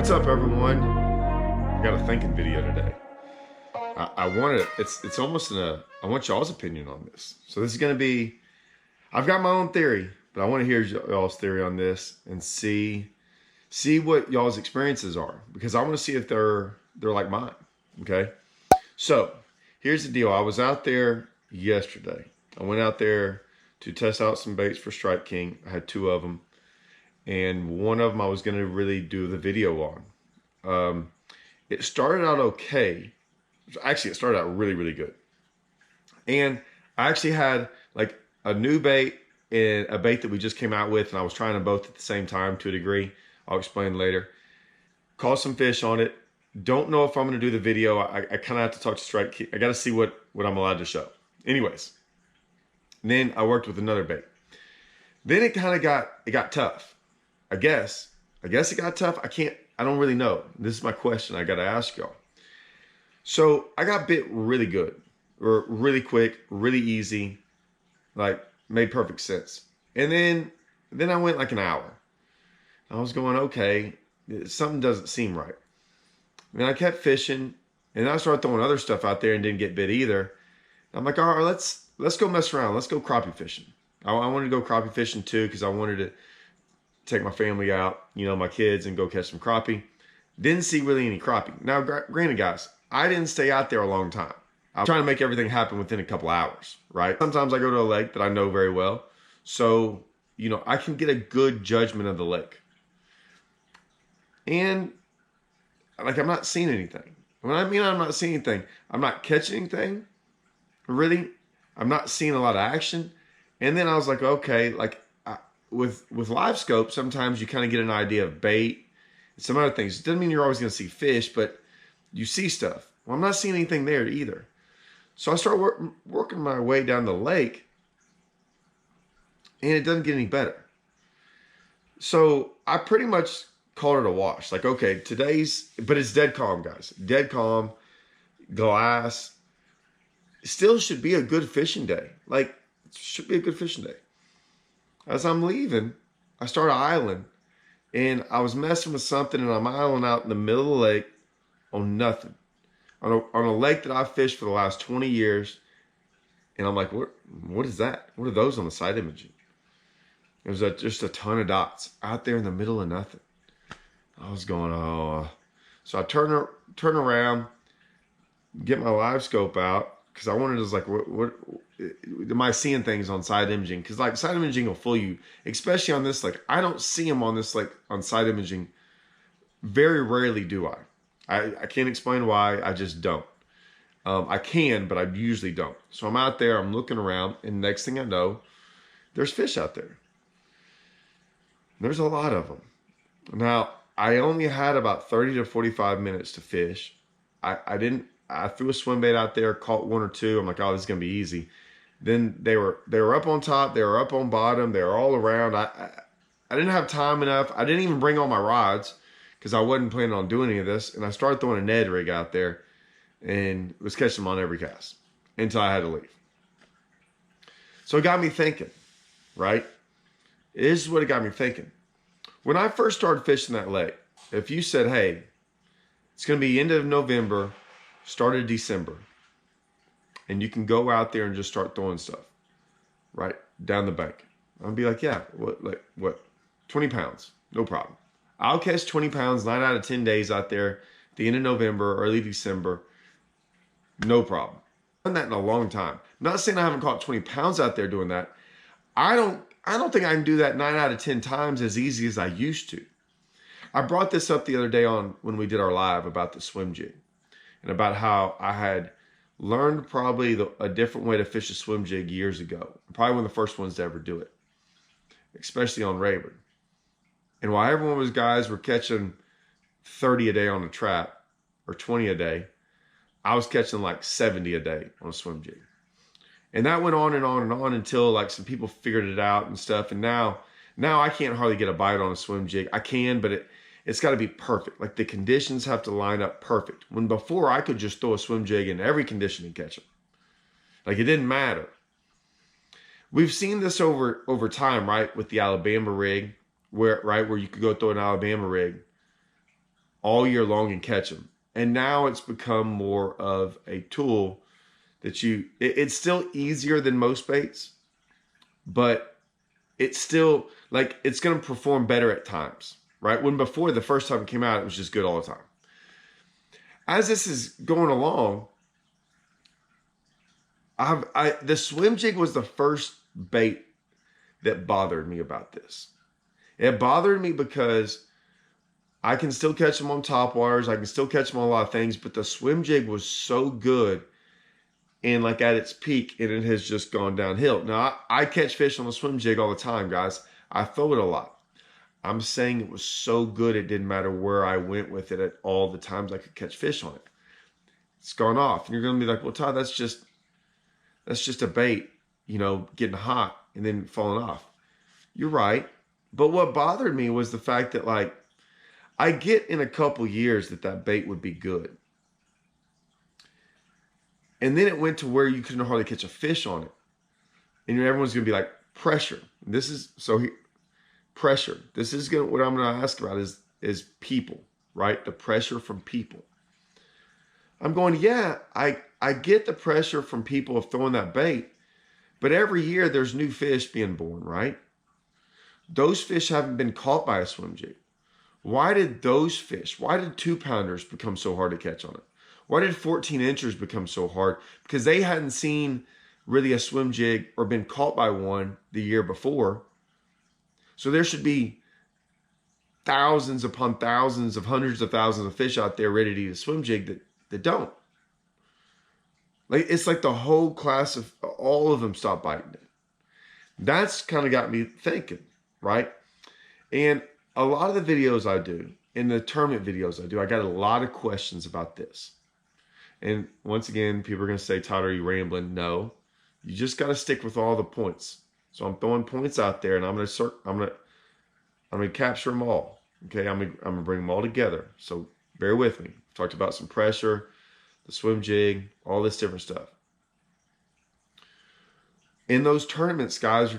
What's up, everyone? I got a thinking video today. I wanted it's almost I want y'all's opinion on this. So this is going to be, I've got my own theory, but I want to hear y'all's theory on this and see what y'all's experiences are, because I want to see if they're like mine. Okay. So here's the deal. I was out there yesterday. I went out there to test out some baits for Strike King. I had 2 of them, and one of them I was going to really do the video on. It started out okay. Actually, it started out really, really good. And I actually had like a new bait and a bait that we just came out with, and I was trying them both at the same time to a degree. I'll explain later. Caught some fish on it. Don't know if I'm going to do the video. I kind of have to talk to Strike King. I got to see what I'm allowed to show. Anyways, and then I worked with another bait. Then it kind of got tough. I guess it got tough. I don't really know. This is my question I got to ask y'all. So I got bit really good, or really quick, really easy, like made perfect sense. And then I went like an hour. I was going, okay, something doesn't seem right. And I kept fishing, and I started throwing other stuff out there and didn't get bit either. I'm like, all right, let's go mess around. Let's go crappie fishing. I wanted to go crappie fishing too, because I wanted to take my family out, my kids, and go catch some crappie. Didn't see really any crappie. Now, granted, guys, I didn't stay out there a long time. I'm trying to make everything happen within a couple hours, right? Sometimes I go to a lake that I know very well. So, I can get a good judgment of the lake. And, like, I'm not seeing anything. When I mean I'm not seeing anything, I'm not catching anything, really. I'm not seeing a lot of action. And then I was like, okay, like, with live scope, sometimes you kind of get an idea of bait and some other things. It doesn't mean you're always going to see fish, but you see stuff. Well, I'm not seeing anything there either. So I start working my way down the lake, and it doesn't get any better. So I pretty much called it a wash. Like, okay, but it's dead calm, guys. Dead calm, glass. Still should be a good fishing day. Like, it should be a good fishing day. As I'm leaving, I start isling, and I was messing with something, and I'm isling out in the middle of the lake on nothing. On a lake that I've fished for the last 20 years, and I'm like, what is that? What are those on the side imaging? It was just a ton of dots out there in the middle of nothing. I was going, oh. So I turn around, get my live scope out, because I wanted to, like, what am I seeing things on side imaging? Because, like, side imaging will fool you, especially on this lake. I don't see them on this lake on side imaging. Very rarely do I. I can't explain why. I just don't. I can, but I usually don't. So I'm out there, I'm looking around, and next thing I know, there's fish out there. There's a lot of them. Now, I only had about 30 to 45 minutes to fish. I threw a swim bait out there, caught 1 or 2. I'm like, oh, this is going to be easy. Then they were up on top, they were up on bottom, they were all around. I didn't have time enough. I didn't even bring all my rods, because I wasn't planning on doing any of this. And I started throwing a Ned rig out there and was catching them on every cast until I had to leave. So it got me thinking, right? This is what it got me thinking. When I first started fishing that lake, if you said, hey, it's going to be end of November, start of December, and you can go out there and just start throwing stuff, right, down the bank, I'd be like, yeah, what, 20 pounds, no problem. I'll catch 20 pounds 9 out of 10 days out there at the end of November, early December. No problem. I've done that in a long time. I'm not saying I haven't caught 20 pounds out there doing that. I don't think I can do that 9 out of 10 times as easy as I used to. I brought this up the other day when we did our live about the swim jig, and about how I had learned probably a different way to fish a swim jig years ago. Probably one of the first ones to ever do it, especially on Rayburn. And while everyone was guys were catching 30 a day on a trap, or 20 a day, I was catching like 70 a day on a swim jig. And that went on and on and on until, like, some people figured it out and stuff. And now I can't hardly get a bite on a swim jig. I can, but it's got to be perfect. Like, the conditions have to line up perfect. When before I could just throw a swim jig in every condition and catch them. Like, it didn't matter. We've seen this over time, right? With the Alabama rig, where you could go throw an Alabama rig all year long and catch them. And now it's become more of a tool that it's still easier than most baits, but it's still like, it's going to perform better at times, right? When before, the first time it came out, it was just good all the time. As this is going along, the swim jig was the first bait that bothered me about this. It bothered me because I can still catch them on top waters. I can still catch them on a lot of things, but the swim jig was so good and like at its peak, and it has just gone downhill. Now, I catch fish on the swim jig all the time, guys. I throw it a lot. I'm saying it was so good, it didn't matter where I went with it at all the times I could catch fish on it. It's gone off. And you're going to be like, well, Todd, that's just a bait, getting hot and then falling off. You're right. But what bothered me was the fact that, like, I get in a couple years that bait would be good. And then it went to where you couldn't hardly catch a fish on it. And everyone's going to be like, pressure. Pressure. This is what I'm going to ask about is people, right? The pressure from people. I'm going, yeah, I get the pressure from people of throwing that bait, but every year there's new fish being born, right? Those fish haven't been caught by a swim jig. Why did 2-pounders become so hard to catch on it? Why did 14-inchers become so hard? Because they hadn't seen really a swim jig or been caught by one the year before. So there should be thousands upon thousands of hundreds of thousands of fish out there ready to eat a swim jig that don't. Like, it's like the whole class of all of them stopped biting it. That's kind of got me thinking, right? And a lot of the videos I do, in the tournament videos I do, I got a lot of questions about this. And once again, people are going to say, Todd, are you rambling? No, you just got to stick with all the points. So I'm throwing points out there, and I'm going to capture them all. Okay, I'm going to bring them all together. So bear with me. Talked about some pressure, the swim jig, all this different stuff. In those tournaments, guys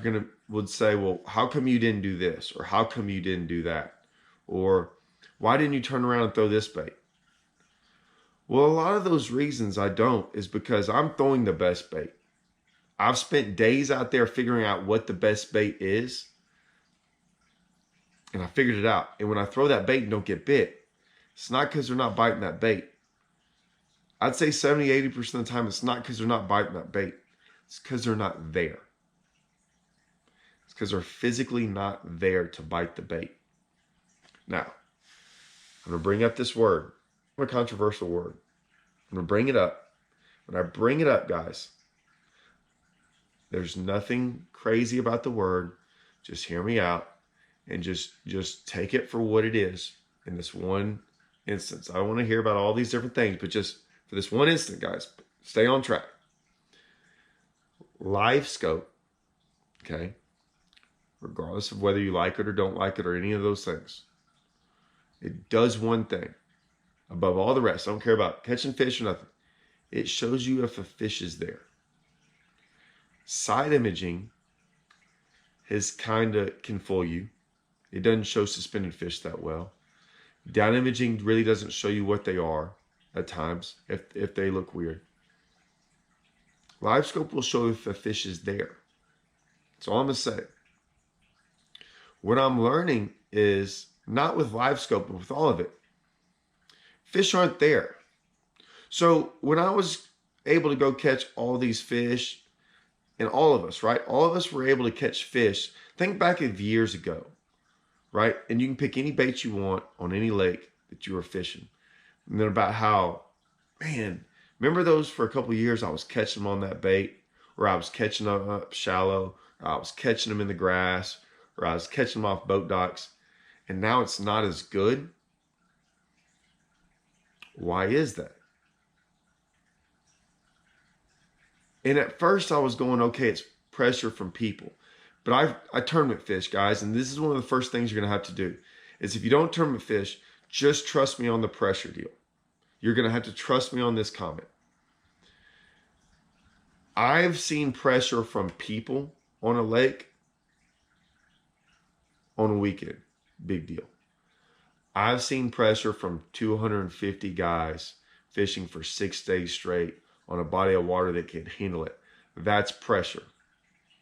would say, well, how come you didn't do this? Or how come you didn't do that? Or why didn't you turn around and throw this bait? Well, a lot of those reasons I don't is because I'm throwing the best bait. I've spent days out there figuring out what the best bait is. And I figured it out. And when I throw that bait and don't get bit, it's not because they're not biting that bait. I'd say 70, 80% of the time, it's not because they're not biting that bait. It's because they're not there. It's because they're physically not there to bite the bait. Now, I'm going to bring up this word. A controversial word. I'm going to bring it up. When I bring it up, guys, there's nothing crazy about the word. Just hear me out and just take it for what it is in this one instance. I don't want to hear about all these different things, but just for this one instant, guys, stay on track. Live scope, okay, regardless of whether you like it or don't like it or any of those things, it does one thing above all the rest. I don't care about catching fish or nothing. It shows you if a fish is there. Side imaging can fool you. It doesn't show suspended fish that well. Down imaging really doesn't show you what they are at times if they look weird. Live scope will show if a fish is there. That's all I'm going to say. What I'm learning is, not with live scope, but with all of it, fish aren't there. So when I was able to go catch all these fish, and all of us, right? All of us were able to catch fish. Think back of years ago, right? And you can pick any bait you want on any lake that you were fishing. And then about how, man, remember those for a couple of years I was catching them on that bait, or I was catching them up shallow, or I was catching them in the grass, or I was catching them off boat docks, and now it's not as good? Why is that? And at first I was going, okay, it's pressure from people. But I tournament fish, guys, and this is one of the first things you're going to have to do, is if you don't tournament fish, just trust me on the pressure deal. You're going to have to trust me on this comment. I've seen pressure from people on a lake on a weekend. Big deal. I've seen pressure from 250 guys fishing for 6 days straight on a body of water that can handle it. That's pressure.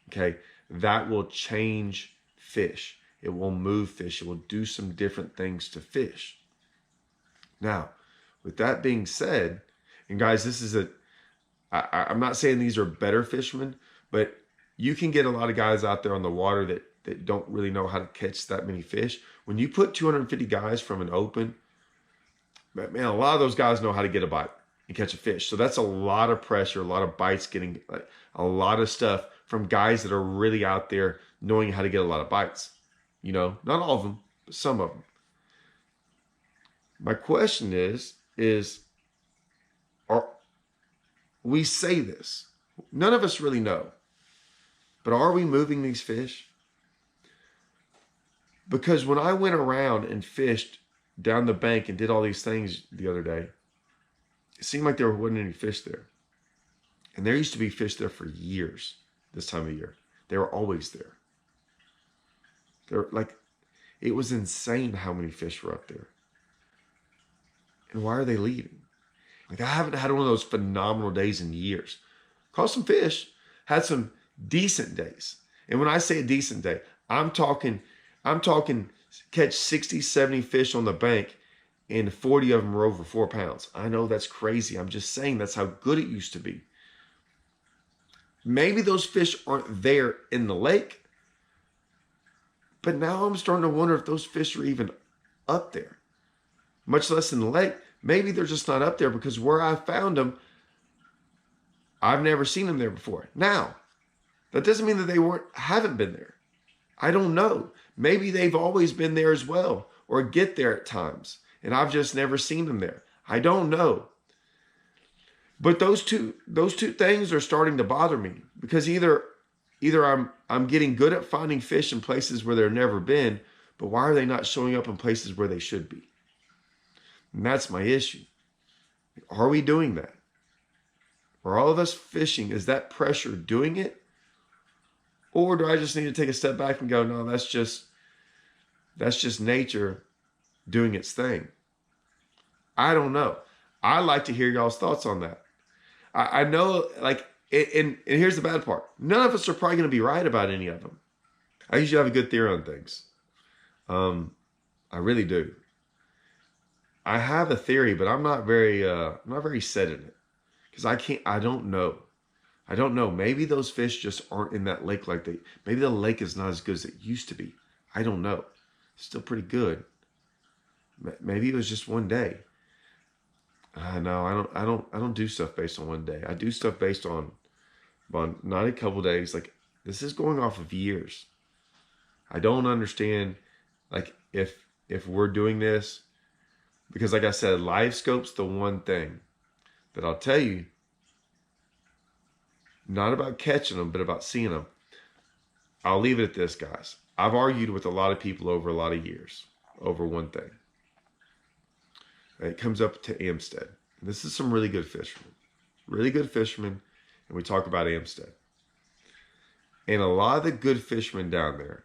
Okay. That will change fish. It will move fish. It will do some different things to fish. Now, with that being said, and guys, I'm not saying these are better fishermen, but you can get a lot of guys out there on the water that don't really know how to catch that many fish. When you put 250 guys from an open, man, a lot of those guys know how to get a bite and catch a fish. So that's a lot of pressure, a lot of bites getting, like, a lot of stuff from guys that are really out there knowing how to get a lot of bites. You know, not all of them, but some of them. My question is we say this. None of us really know. But are we moving these fish? Because when I went around and fished down the bank and did all these things the other day, it seemed like there wasn't any fish there. And there used to be fish there for years this time of year. They were always there. They're like, it was insane how many fish were up there. And why are they leaving? Like, I haven't had one of those phenomenal days in years. Caught some fish, had some decent days. And when I say a decent day, I'm talking catch 60, 70 fish on the bank and 40 of them were over 4 pounds. I know that's crazy. I'm just saying that's how good it used to be. Maybe those fish aren't there in the lake, but now I'm starting to wonder if those fish are even up there, much less in the lake. Maybe they're just not up there because where I found them, I've never seen them there before. Now, that doesn't mean that they haven't been there. I don't know. Maybe they've always been there as well, or get there at times, and I've just never seen them there. I don't know. But those two things are starting to bother me, because either I'm getting good at finding fish in places where they've never been, but why are they not showing up in places where they should be? And that's my issue. Are we doing that? Are all of us fishing? Is that pressure doing it? Or do I just need to take a step back and go, no, that's just nature doing its thing? I don't know. I'd like to hear y'all's thoughts on that. I know, like, and here's the bad part. None of us are probably going to be right about any of them. I usually have a good theory on things. I really do. I have a theory, but I'm not very set in it, because I don't know. I don't know. Maybe those fish just aren't in that lake maybe the lake is not as good as it used to be. I don't know. It's still pretty good. Maybe it was just one day. No, I don't do stuff based on one day. I do stuff based on not a couple days. Like, this is going off of years. I don't understand, like, if we're doing this, because, like I said, live scope's the one thing that I'll tell you, not about catching them, but about seeing them. I'll leave it at this, guys. I've argued with a lot of people over a lot of years over one thing. And it comes up to Amstead. And this is some really good fishermen. Really good fishermen. And we talk about Amstead. And a lot of the good fishermen down there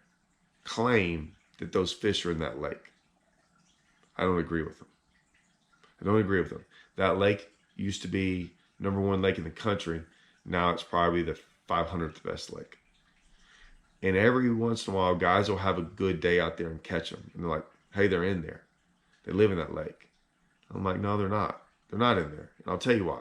claim that those fish are in that lake. I don't agree with them. I don't agree with them. That lake used to be #1 lake in the country. Now it's probably the 500th best lake. And every once in a while, guys will have a good day out there and catch them. And they're like, hey, they're in there. They live in that lake. I'm like, no, they're not. They're not in there. And I'll tell you why.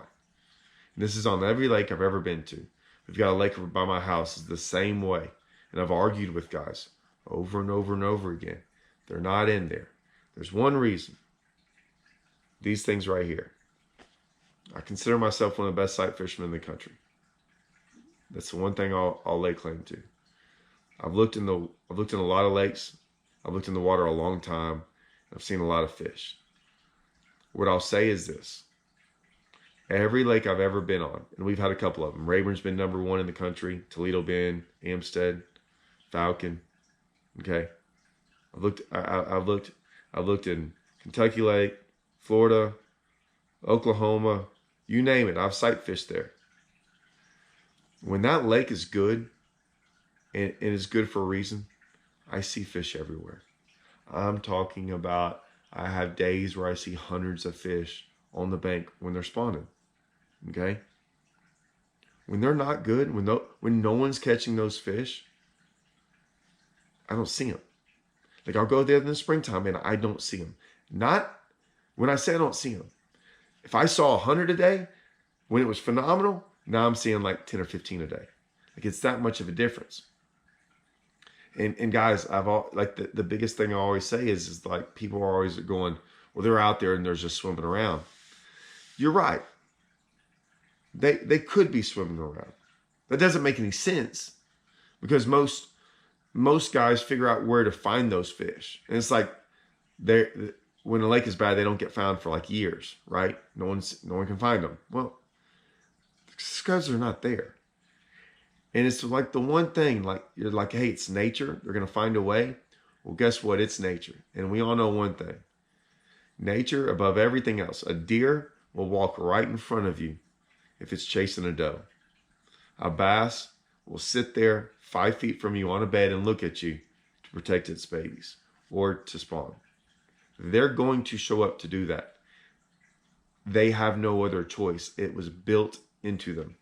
And this is on every lake I've ever been to. We've got a lake by my house. It's the same way. And I've argued with guys over and over and over again. They're not in there. There's one reason. These things right here. I consider myself one of the best sight fishermen in the country. That's the one thing I'll lay claim to. I've looked in a lot of lakes. I've looked in the water a long time. I've seen a lot of fish. What I'll say is this. Every lake I've ever been on, and we've had a couple of them. Rayburn's been #1 in the country. Toledo Bend, Amstead, Falcon. Okay. I've looked in Kentucky Lake, Florida, Oklahoma, you name it. I've sight fished there. When that lake is good, and is good for a reason, I see fish everywhere. I'm talking about I have days where I see hundreds of fish on the bank when they're spawning. Okay? When they're not good, when no one's catching those fish, I don't see them. Like I'll go there in the springtime and I don't see them. Not when I say I don't see them. If I saw 100 a day when it was phenomenal, now I'm seeing like 10 or 15 a day. Like it's that much of a difference. And guys, the biggest thing I always say is like people are always going, well, they're out there and they're just swimming around. You're right. They could be swimming around. That doesn't make any sense because most guys figure out where to find those fish. And it's like when the lake is bad, they don't get found for like years, right? No one can find them. Well, because they're not there. And it's like the one thing, like you're like, hey, it's nature. They're going to find a way. Well, guess what? It's nature. And we all know one thing. Nature above everything else. A deer will walk right in front of you if it's chasing a doe. A bass will sit there 5 feet from you on a bed and look at you to protect its babies or to spawn. They're going to show up to do that. They have no other choice. It was built into them.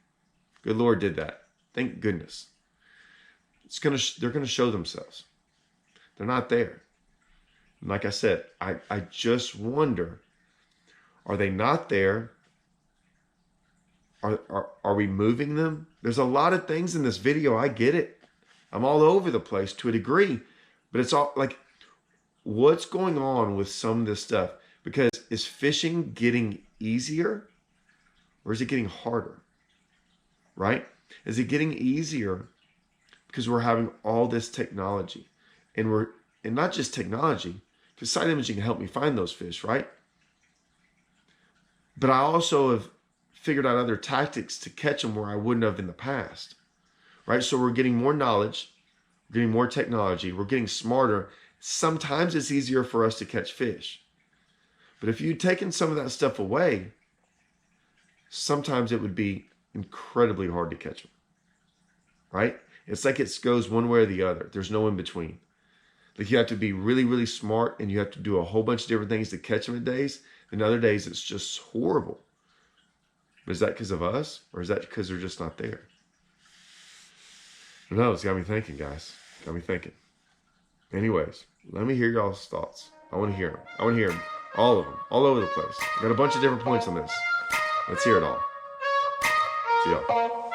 Good Lord did that. Thank goodness. They're going to show themselves. They're not there. And like I said, I just wonder, are they not there? Are we moving them? There's a lot of things in this video. I get it. I'm all over the place to a degree. But it's all like, what's going on with some of this stuff? Because is fishing getting easier or is it getting harder? Right? Is it getting easier because we're having all this technology and not just technology, because side imaging can help me find those fish, right? But I also have figured out other tactics to catch them where I wouldn't have in the past, right? So we're getting more knowledge, we're getting more technology, we're getting smarter. Sometimes it's easier for us to catch fish. But if you'd taken some of that stuff away, sometimes it would be incredibly hard to catch them, right? It's like it goes one way or the other. There's no in between. Like you have to be really, really smart and you have to do a whole bunch of different things to catch them in days. And other days it's just horrible. But is that because of us or is that because they're just not there? I don't know. It's got me thinking, guys. Got me thinking. Anyways, let me hear y'all's thoughts. I want to hear them. I want to hear them. All of them. All over the place. I got a bunch of different points on this. Let's hear it all. See y'all.